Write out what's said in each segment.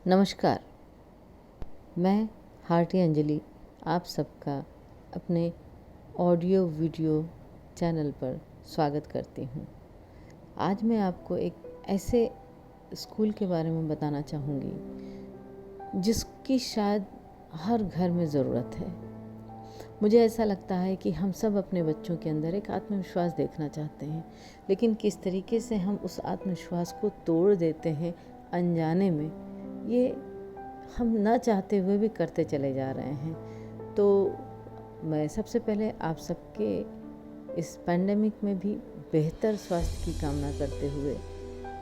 नमस्कार, मैं हार्टी अंजलि आप सबका अपने ऑडियो वीडियो चैनल पर स्वागत करती हूँ। आज मैं आपको एक ऐसे स्कूल के बारे में बताना चाहूँगी जिसकी शायद हर घर में ज़रूरत है। मुझे ऐसा लगता है कि हम सब अपने बच्चों के अंदर एक आत्मविश्वास देखना चाहते हैं, लेकिन किस तरीके से हम उस आत्मविश्वास को तोड़ देते हैं अनजाने में, ये हम ना चाहते हुए भी करते चले जा रहे हैं। तो मैं सबसे पहले आप सबके इस पैंडेमिक में भी बेहतर स्वास्थ्य की कामना करते हुए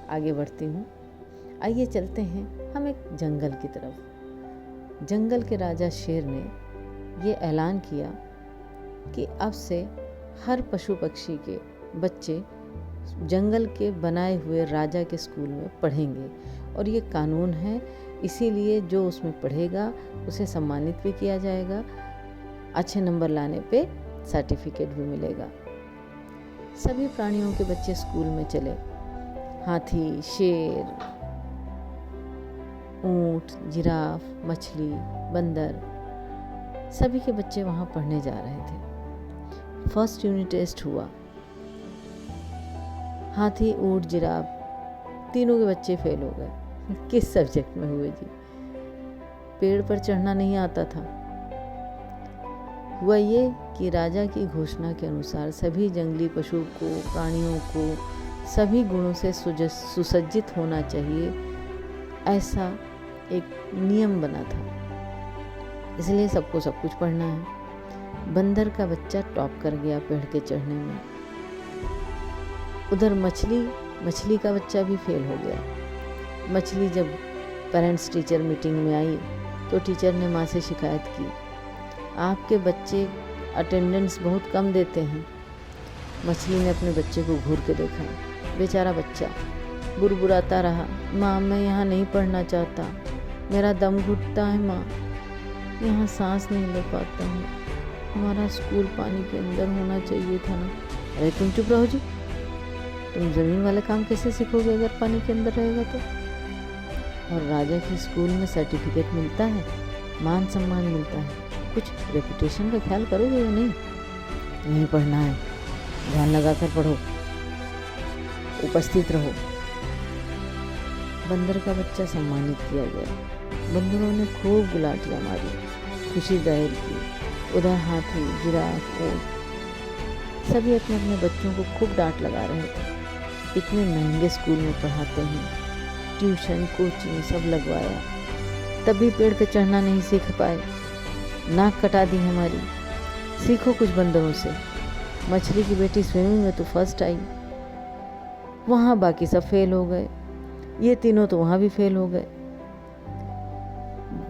आगे बढ़ती हूँ। आइए चलते हैं हम एक जंगल की तरफ। जंगल के राजा शेर ने ये ऐलान किया कि अब से हर पशु पक्षी के बच्चे जंगल के बनाए हुए राजा के स्कूल में पढ़ेंगे और ये कानून है, इसीलिए जो उसमें पढ़ेगा उसे सम्मानित भी किया जाएगा, अच्छे नंबर लाने पे सर्टिफिकेट भी मिलेगा। सभी प्राणियों के बच्चे स्कूल में चले। हाथी, शेर, ऊंट, जिराफ, मछली, बंदर, सभी के बच्चे वहाँ पढ़ने जा रहे थे। फर्स्ट यूनिट टेस्ट हुआ। हाथी, ऊंट, जिराफ तीनों के बच्चे फेल हो गए। किस सब्जेक्ट में हुए जी? पेड़ पर चढ़ना नहीं आता था। हुआ ये कि राजा की घोषणा के अनुसार सभी जंगली पशु को, प्राणियों को सभी गुणों से सुसज्जित होना चाहिए, ऐसा एक नियम बना था। इसलिए सबको सब कुछ पढ़ना है। बंदर का बच्चा टॉप कर गया पेड़ के चढ़ने में। उधर मछली का बच्चा भी फेल हो गया। मछली जब पेरेंट्स टीचर मीटिंग में आई तो टीचर ने माँ से शिकायत की, आपके बच्चे अटेंडेंस बहुत कम देते हैं। मछली ने अपने बच्चे को घूर के देखा। बेचारा बच्चा बुरबुराता रहा, माँ मैं यहाँ नहीं पढ़ना चाहता, मेरा दम घुटता है माँ, यहाँ सांस नहीं ले पाता हूँ, हमारा स्कूल पानी के अंदर होना चाहिए था ना। अरे तुम चुप रहो जी, तुम ज़मीन वाले काम कैसे सीखोगे अगर पानी के अंदर रहेगा तो। और राजा के स्कूल में सर्टिफिकेट मिलता है, मान सम्मान मिलता है, कुछ रेपुटेशन का ख्याल करोगे या नहीं? नहीं पढ़ना है, ध्यान लगाकर पढ़ो, उपस्थित रहो। बंदर का बच्चा सम्मानित किया गया। बंदरों ने खूब गुलाटियाँ मारी, खुशी जाहिर की। उधर हाथी, जिराफ, ऊंट सभी अपने अपने बच्चों को खूब डांट लगा रहे थे। इतने महंगे स्कूल में पढ़ाते हैं, ट्यूशन, कोचिंग सब लगवाया, तब भी पेड़ पे चढ़ना नहीं सीख पाए। नाक कटा दी हमारी, सीखो कुछ बंदरों से। मछली की बेटी स्विमिंग में तो फर्स्ट आई, वहाँ बाकी सब फेल हो गए। ये तीनों तो वहाँ भी फेल हो गए।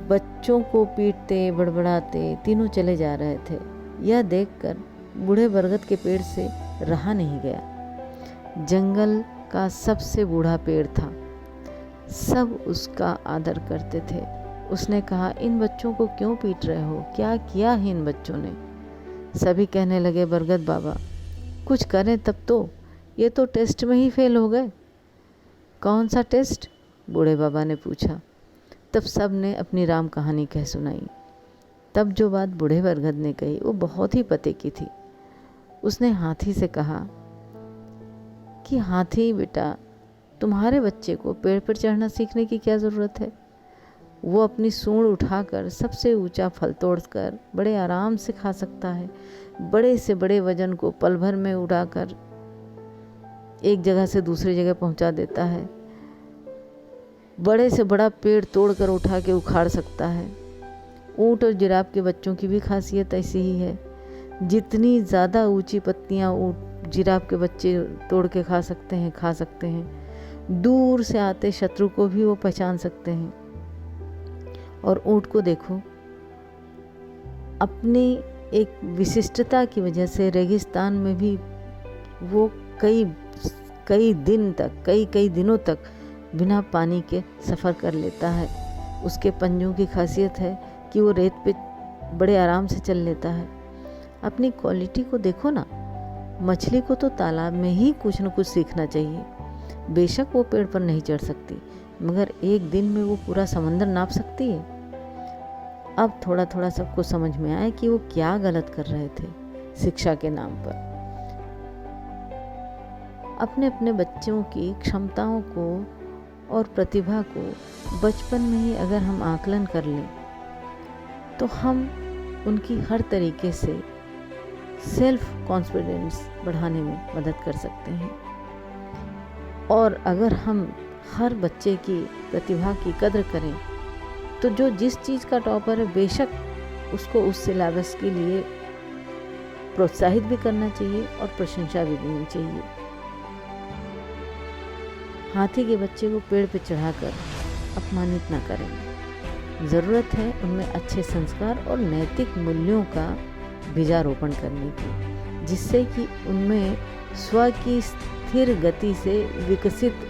बच्चों को पीटते बड़बड़ाते तीनों चले जा रहे थे। यह देखकर बूढ़े बरगद के पेड़ से रहा नहीं गया। जंगल का सबसे बूढ़ा पेड़ था, सब उसका आदर करते थे। उसने कहा, इन बच्चों को क्यों पीट रहे हो, क्या किया है इन बच्चों ने? सभी कहने लगे, बरगद बाबा कुछ करें तब तो, ये तो टेस्ट में ही फेल हो गए। कौन सा टेस्ट? बूढ़े बाबा ने पूछा। तब सब ने अपनी राम कहानी कह सुनाई। तब जो बात बूढ़े बरगद ने कही वो बहुत ही पते की थी। उसने हाथी से कहा कि हाथी बेटा, तुम्हारे बच्चे को पेड़ पर चढ़ना सीखने की क्या ज़रूरत है? वो अपनी सूंड उठाकर सबसे ऊंचा फल तोड़कर बड़े आराम से खा सकता है। बड़े से बड़े वजन को पल भर में उड़ाकर एक जगह से दूसरी जगह पहुंचा देता है। बड़े से बड़ा पेड़ तोड़कर उठा के उखाड़ सकता है। ऊंट और जिराफ के बच्चों की भी खासियत ऐसी ही है। जितनी ज़्यादा ऊंची पत्तियां ऊंट जिराफ के बच्चे तोड़ के खा सकते हैं। दूर से आते शत्रु को भी वो पहचान सकते हैं। और ऊंट को देखो, अपनी एक विशिष्टता की वजह से रेगिस्तान में भी वो कई दिनों तक बिना पानी के सफ़र कर लेता है। उसके पंजों की खासियत है कि वो रेत पे बड़े आराम से चल लेता है। अपनी क्वालिटी को देखो ना। मछली को तो तालाब में ही कुछ न कुछ सीखना चाहिए। बेशक वो पेड़ पर नहीं चढ़ सकती, मगर एक दिन में वो पूरा समंदर नाप सकती है। अब थोड़ा थोड़ा सबको समझ में आया कि वो क्या गलत कर रहे थे शिक्षा के नाम पर। अपने अपने बच्चों की क्षमताओं को और प्रतिभा को बचपन में ही अगर हम आकलन कर लें तो हम उनकी हर तरीके से सेल्फ कॉन्फिडेंस बढ़ाने में मदद कर सकते हैं। और अगर हम हर बच्चे की प्रतिभा की कद्र करें तो जो जिस चीज़ का टॉपर है बेशक उसको उस सिलेबस के लिए प्रोत्साहित भी करना चाहिए और प्रशंसा भी देनी चाहिए। हाथी के बच्चे को पेड़ पर चढ़ाकर अपमानित ना करें। ज़रूरत है उनमें अच्छे संस्कार और नैतिक मूल्यों का बीजारोपण करने की, जिससे कि उनमें स्व की स्थिर गति से विकसित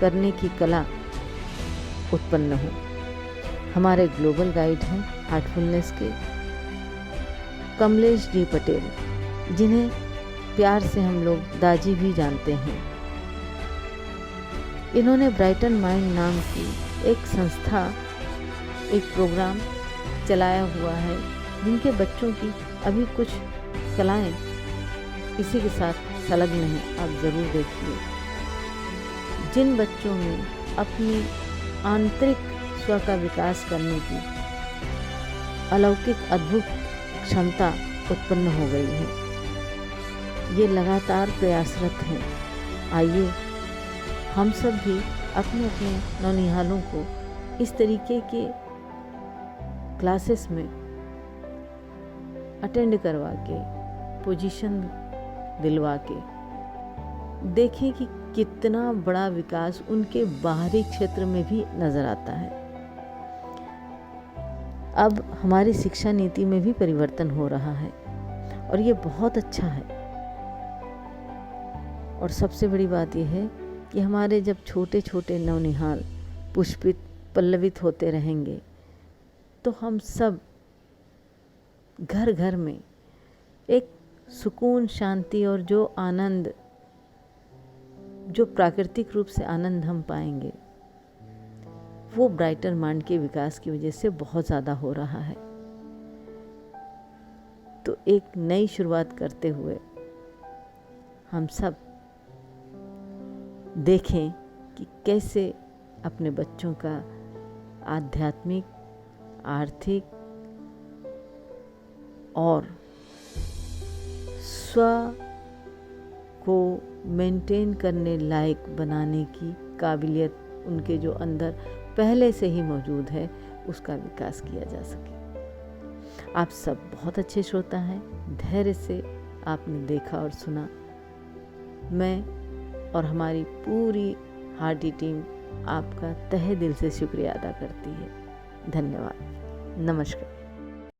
करने की कला उत्पन्न हो। हमारे ग्लोबल गाइड हैं हार्टफुलनेस के कमलेश जी पटेल, जिन्हें प्यार से हम लोग दाजी भी जानते हैं। इन्होंने ब्राइटन माइंड नाम की एक संस्था, एक प्रोग्राम चलाया हुआ है, जिनके बच्चों की अभी कुछ कलाएं इसी के साथ संलग्न हैं। आप ज़रूर देखिए। जिन बच्चों में अपनी आंतरिक स्व का विकास करने की अलौकिक अद्भुत क्षमता उत्पन्न हो गई है, ये लगातार प्रयासरत हैं। आइए हम सब भी अपने अपने नौनिहालों को इस तरीके के क्लासेस में अटेंड करवा के, पोजीशन दिलवा के देखें कि कितना बड़ा विकास उनके बाहरी क्षेत्र में भी नज़र आता है। अब हमारी शिक्षा नीति में भी परिवर्तन हो रहा है और ये बहुत अच्छा है। और सबसे बड़ी बात यह है कि हमारे जब छोटे छोटे नौनिहाल पुष्पित पल्लवित होते रहेंगे तो हम सब घर घर में एक सुकून, शांति और जो आनंद, जो प्राकृतिक रूप से आनंद हम पाएंगे, वो ब्राइटर माइंड के विकास की वजह से बहुत ज़्यादा हो रहा है। तो एक नई शुरुआत करते हुए हम सब देखें कि कैसे अपने बच्चों का आध्यात्मिक, आर्थिक और स्व को मेंटेन करने लायक बनाने की काबिलियत उनके जो अंदर पहले से ही मौजूद है, उसका विकास किया जा सके। आप सब बहुत अच्छे श्रोता हैं, धैर्य से आपने देखा और सुना। मैं और हमारी पूरी हार्टी टीम आपका तहे दिल से शुक्रिया अदा करती है। धन्यवाद। नमस्कार।